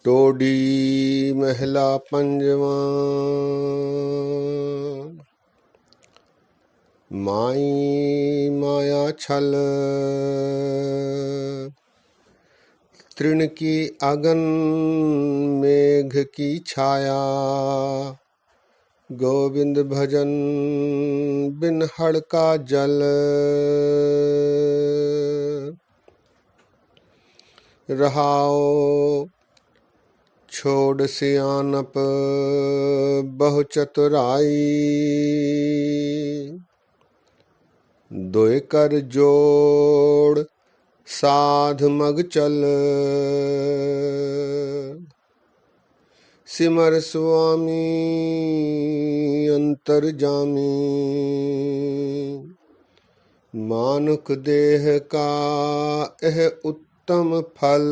टोडी महिला पंजवान, माई माया छल, तृण की अगन मेघ की छाया, गोविंद भजन बिन हड़ का जल। रहाओ छोड़ सियानप बहु चतुराई, दोय कर जोड़ साध मग चल। सिमर स्वामी अंतर्जामी, मानुख देह का यह उत्तम फल।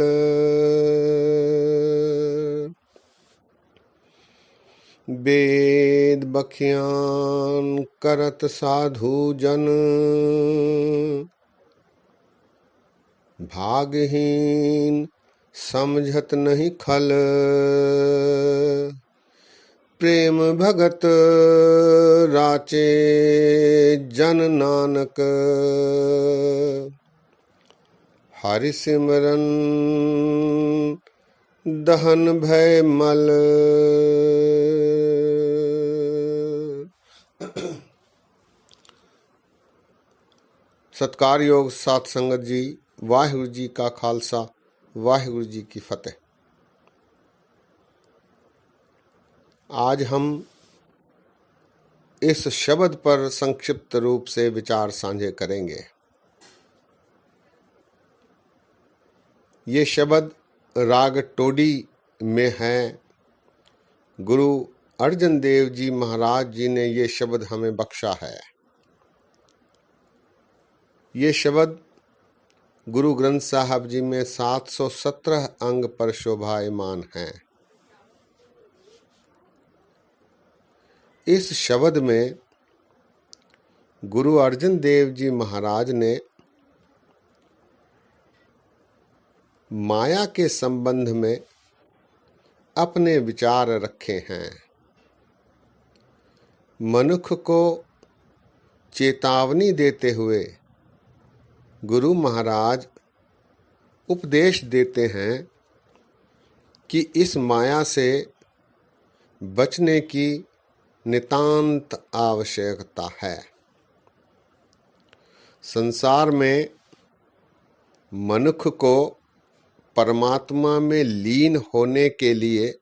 वेद बखियान करत साधु जन, भागहीन समझत नहीं खल। प्रेम भगत राचे जन नानक, हरि सिमरन दहन भय मल। सत्कार योग साथ संगत जी, वाहिगुरु जी का खालसा, वाहिगुरु जी की फतेह। आज हम इस शब्द पर संक्षिप्त रूप से विचार साझे करेंगे। ये शब्द राग टोडी में है। गुरु अर्जन देव जी महाराज जी ने ये शब्द हमें बख्शा है। ये शब्द गुरु ग्रंथ साहब जी में 717 अंग पर शोभायमान हैं। इस शब्द में गुरु अर्जन देव जी महाराज ने माया के संबंध में अपने विचार रखे हैं। मनुष्य को चेतावनी देते हुए गुरु महाराज उपदेश देते हैं कि इस माया से बचने की नितांत आवश्यकता है। संसार में मनुष्य को परमात्मा में लीन होने के लिए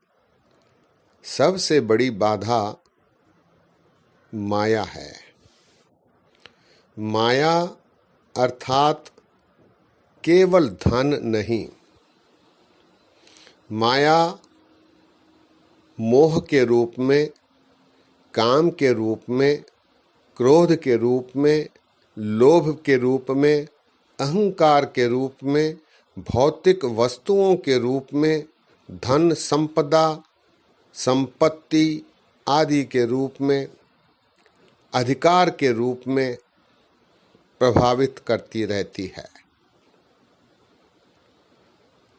सबसे बड़ी बाधा माया है। माया अर्थात केवल धन नहीं, माया मोह के रूप में, काम के रूप में, क्रोध के रूप में, लोभ के रूप में, अहंकार के रूप में, भौतिक वस्तुओं के रूप में, धन संपदा संपत्ति आदि के रूप में, अधिकार के रूप में प्रभावित करती रहती है।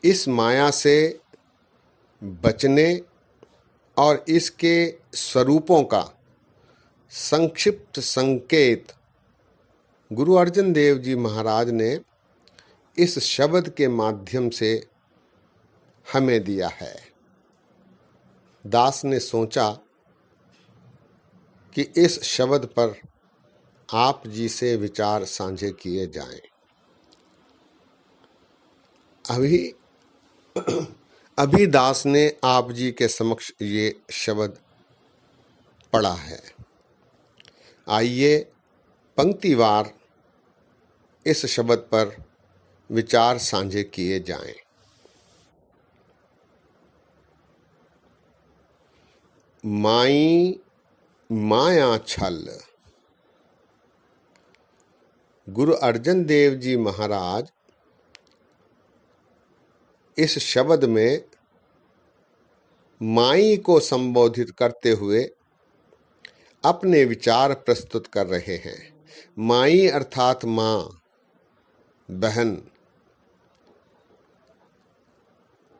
इस माया से बचने और इसके स्वरूपों का संक्षिप्त संकेत गुरु अर्जन देव जी महाराज ने इस शब्द के माध्यम से हमें दिया है। दास ने सोचा कि इस शब्द पर आप जी से विचार साझे किए जाएं। अभी दास ने आप जी के समक्ष ये शब्द पढ़ा है। आइए पंक्तिवार इस शब्द पर विचार साझे किए जाएं। माई माया छल। गुरु अर्जन देव जी महाराज इस शब्द में माई को संबोधित करते हुए अपने विचार प्रस्तुत कर रहे हैं। माई अर्थात माँ, बहन।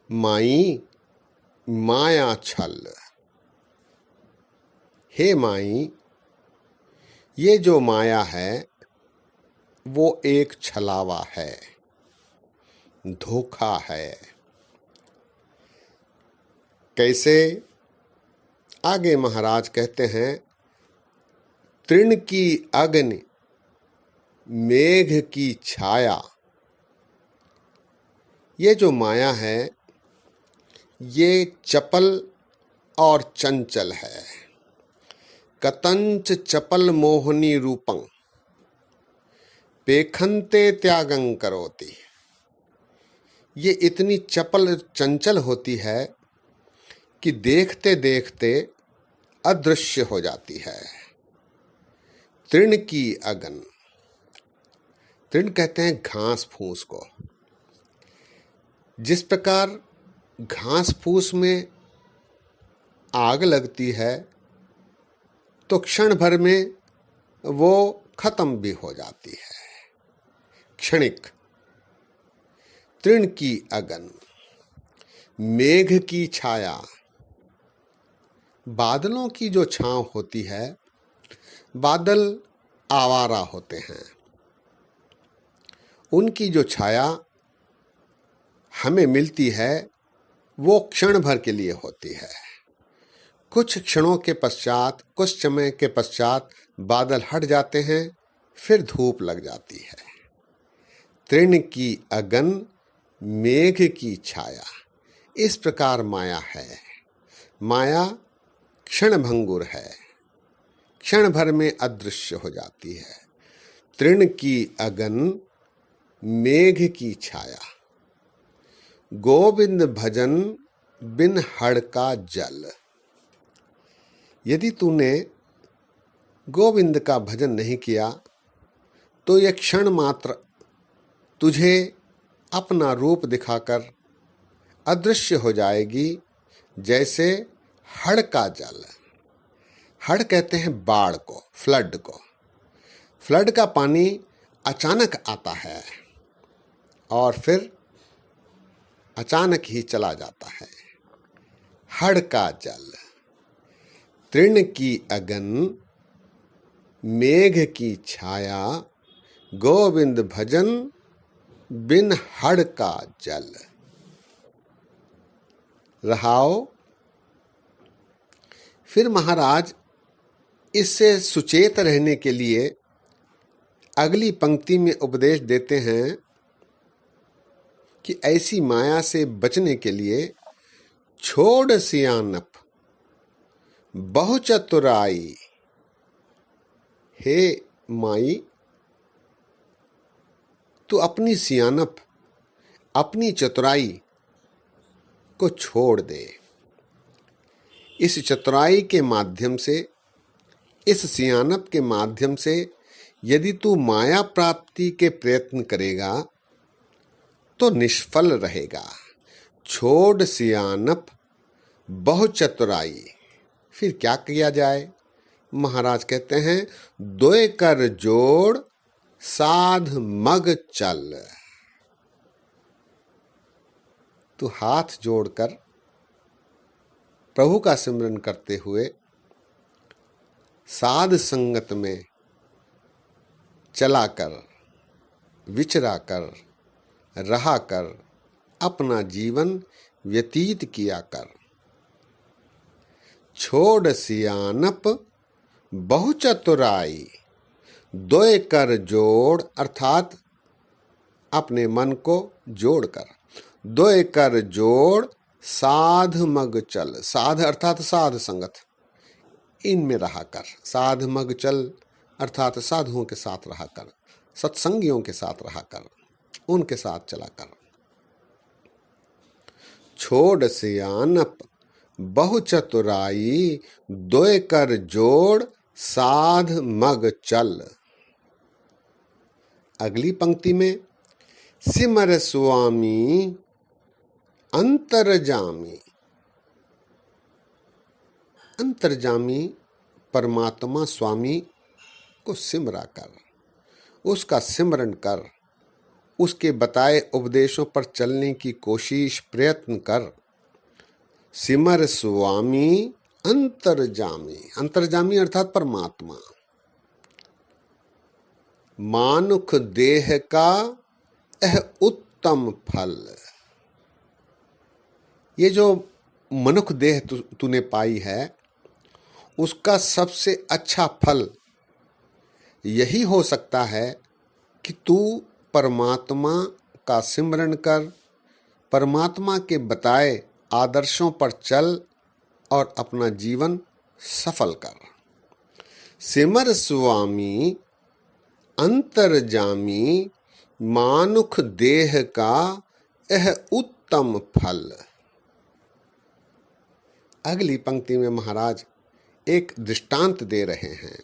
माई माया छल। हे माई, ये जो माया है वो एक छलावा है, धोखा है। कैसे? आगे महाराज कहते हैं, तृण की अग्नि मेघ की छाया। ये जो माया है ये चपल और चंचल है। कतंच चपल मोहनी रूपं पेखन्ते त्यागं करोति। ये इतनी चपल चंचल होती है कि देखते देखते अदृश्य हो जाती है। तृण की अगन, तृण कहते हैं घास फूस को। जिस प्रकार घास फूस में आग लगती है तो क्षण भर में वो खत्म भी हो जाती है, क्षणिक। तृण की अगन, मेघ की छाया। बादलों की जो छांव होती है, बादल आवारा होते हैं, उनकी जो छाया हमें मिलती है वो क्षण भर के लिए होती है। कुछ क्षणों के पश्चात, कुछ समय के पश्चात बादल हट जाते हैं, फिर धूप लग जाती है। तृण की अगन, मेघ की छाया। इस प्रकार माया है। माया क्षणभंगुर है, क्षण भर में अदृश्य हो जाती है। तृण की अगन, मेघ की छाया। गोविंद भजन बिन हड़ का जल। यदि तूने गोविंद का भजन नहीं किया तो यह क्षण मात्र तुझे अपना रूप दिखाकर अदृश्य हो जाएगी, जैसे हड़ का जल। हड़ कहते हैं बाढ़ को, फ्लड को। फ्लड का पानी अचानक आता है और फिर अचानक ही चला जाता है। हड़ का जल। तृण की अगन, मेघ की छाया। गोविंद भजन बिन हड़ का जल। रहाओ। फिर महाराज इससे सुचेत रहने के लिए अगली पंक्ति में उपदेश देते हैं कि ऐसी माया से बचने के लिए छोड़ सियानप बहु चतुराई। हे माई, तू अपनी सियानप, अपनी चतुराई को छोड़ दे। इस चतुराई के माध्यम से, इस सियानप के माध्यम से यदि तू माया प्राप्ति के प्रयत्न करेगा तो निष्फल रहेगा। छोड़ सियानप बहु चतुराई। फिर क्या किया जाए? महाराज कहते हैं, दोय कर जोड़ साध मग चल। तू हाथ जोड़कर प्रभु का सिमरन करते हुए साध संगत में चला कर, विचरा कर, रहा कर, अपना जीवन व्यतीत किया कर। छोड़ सियानप बहु चतुराई। दोय कर जोड़, अर्थात अपने मन को जोड़कर। दोय कर जोड़ साध मग चल। साध अर्थात साध संगत, इनमें रहा कर। साध मग चल अर्थात साधुओं के साथ रहा कर, सत्संगियों के साथ रहा कर, उनके साथ चला कर। छोड़ सियानप बहु चतुराई। दोय कर जोड़ साध मग चल। अगली पंक्ति में, सिमर स्वामी अंतर्जामी। अंतर्जामी परमात्मा स्वामी को सिमरा कर, उसका सिमरन कर, उसके बताए उपदेशों पर चलने की कोशिश, प्रयत्न कर। सिमर स्वामी अंतर्जामी, अंतर्जामी अर्थात परमात्मा। मानुख देह का यह उत्तम फल। ये जो मनुख देह तूने पाई है, उसका सबसे अच्छा फल यही हो सकता है कि तू परमात्मा का सिमरन कर, परमात्मा के बताए आदर्शों पर चल और अपना जीवन सफल कर। सिमर स्वामी अंतर्जामी, मानुख देह का यह उत्तम फल। अगली पंक्ति में महाराज एक दृष्टांत दे रहे हैं।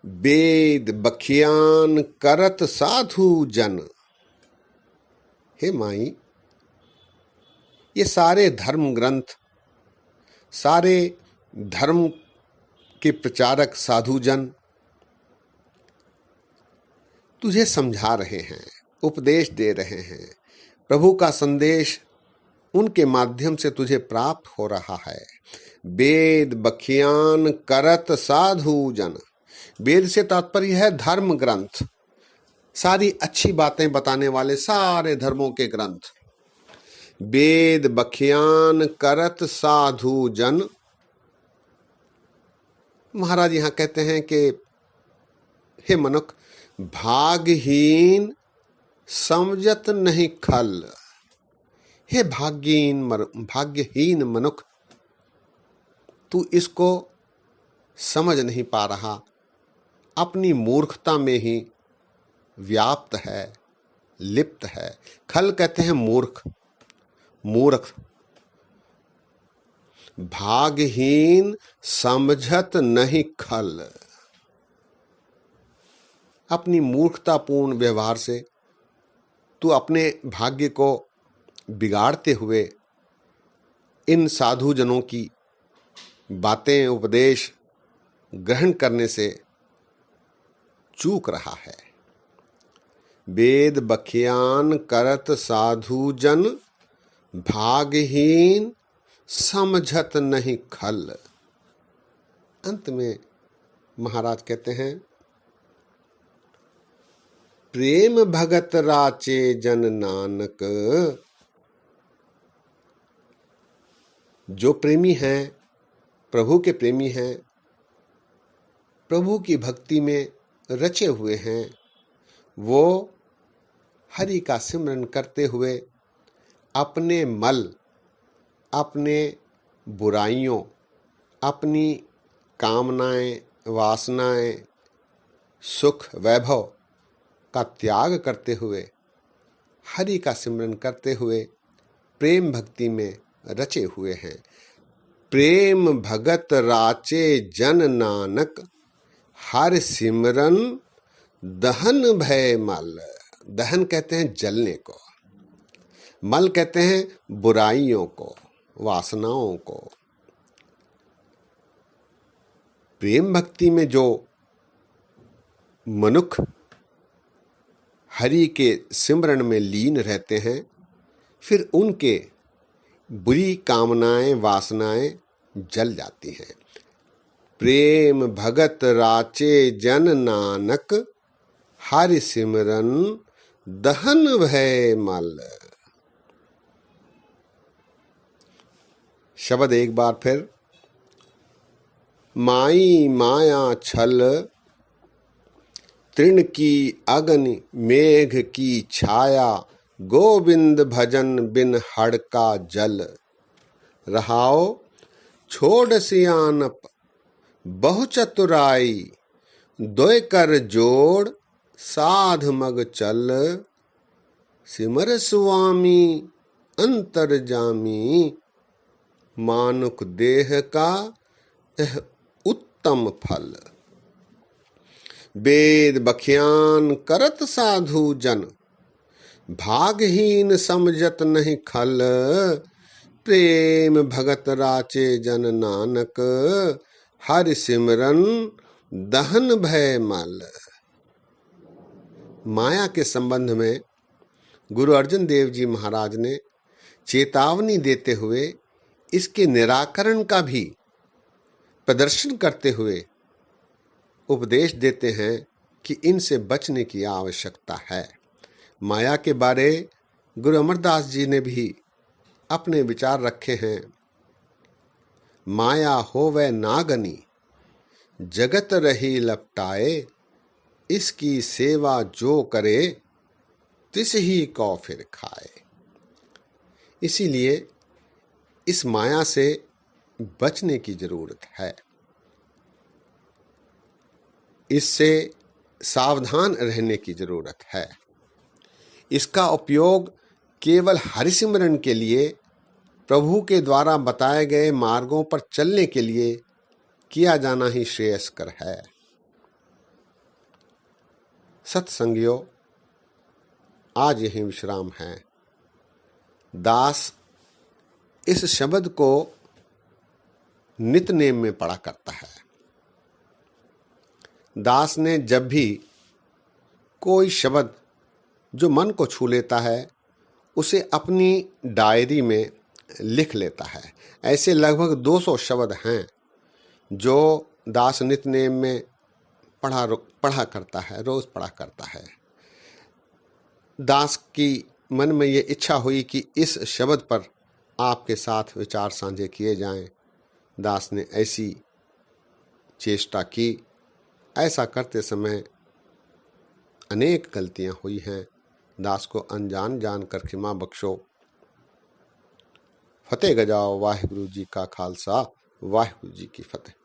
वेद बखियान करत साधु जन। हे माई, ये सारे धर्म ग्रंथ, सारे धर्म के प्रचारक साधुजन तुझे समझा रहे हैं, उपदेश दे रहे हैं। प्रभु का संदेश उनके माध्यम से तुझे प्राप्त हो रहा है। वेद बखियान करत साधुजन। वेद से तात्पर्य है धर्म ग्रंथ, सारी अच्छी बातें बताने वाले सारे धर्मों के ग्रंथ। वेद बखियान करत साधुजन। महाराज यहां कहते हैं कि हे मनुख, भाग्यहीन समझत नहीं खल। हे भाग्यहीन मनुख, तू इसको समझ नहीं पा रहा, अपनी मूर्खता में ही व्याप्त है, लिप्त है। खल कहते हैं मूर्ख, मूर्ख। भाग्यहीन समझत नहीं खल। अपनी मूर्खतापूर्ण व्यवहार से तू अपने भाग्य को बिगाड़ते हुए इन साधुजनों की बातें, उपदेश ग्रहण करने से चूक रहा है। वेद बखियान करत साधुजन, भाग्यहीन समझत नहीं खल। अंत में महाराज कहते हैं, प्रेम भगत राचे जन नानक। जो प्रेमी हैं, प्रभु के प्रेमी हैं, प्रभु की भक्ति में रचे हुए हैं, वो हरि का सिमरन करते हुए अपने मल, अपने बुराइयों, अपनी कामनाएं, वासनाएं, सुख वैभव का त्याग करते हुए, हरि का सिमरन करते हुए प्रेम भक्ति में रचे हुए हैं। प्रेम भगत राचे जन नानक, हर सिमरन दहन भय मल। दहन कहते हैं जलने को, मल कहते हैं बुराइयों को, वासनाओं को। प्रेम भक्ति में जो मनुख हरि के सिमरन में लीन रहते हैं, फिर उनके बुरी कामनाएं, वासनाएं जल जाती हैं। प्रेम भगत राचे जन नानक, हरि सिमरन दहन भय मल। शब्द एक बार फिर। माई माया छल, तृण की अग्नि मेघ की छाया, गोविंद भजन बिन हड़ का जल। रहाओ छोड़ सियानप बहु चतुराई, दोय कर जोड़ साध मग चल। सिमर स्वामी अंतर्जामी, मानुख देह का यह उत्तम फल। वेद बखियान करत साधु जन, भाग्यहीन समझत नहीं खल। प्रेम भगत राचे जन नानक, हरि सिमरन दहन भय मल। माया के संबंध में गुरु अर्जन देव जी महाराज ने चेतावनी देते हुए इसके निराकरण का भी प्रदर्शन करते हुए उपदेश देते हैं कि इनसे बचने की आवश्यकता है। माया के बारे गुरु अमरदास जी ने भी अपने विचार रखे हैं। माया होवे नागनी जगत रही लपटाए, इसकी सेवा जो करे तिस ही को फिर खाए। इसीलिए इस माया से बचने की जरूरत है, इससे सावधान रहने की जरूरत है। इसका उपयोग केवल हरिसिमरन के लिए, प्रभु के द्वारा बताए गए मार्गों पर चलने के लिए किया जाना ही श्रेयस्कर है। सत्संगियों, आज यही विश्राम है। दास इस शब्द को नितनेम में पढ़ा करता है। दास ने जब भी कोई शब्द जो मन को छू लेता है उसे अपनी डायरी में लिख लेता है। ऐसे लगभग 200 शब्द हैं जो दास नितनेम में पढ़ा करता है, रोज पढ़ा करता है। दास की मन में ये इच्छा हुई कि इस शब्द पर आपके साथ विचार साझे किए जाएं। दास ने ऐसी चेष्टा की। ऐसा करते समय अनेक गलतियां हुई हैं। दास को अनजान जानकर क्षमा बख्शो। फतेह गजाओ। वाहिगुरु जी का खालसा, वाहिगुरु जी की फतेह।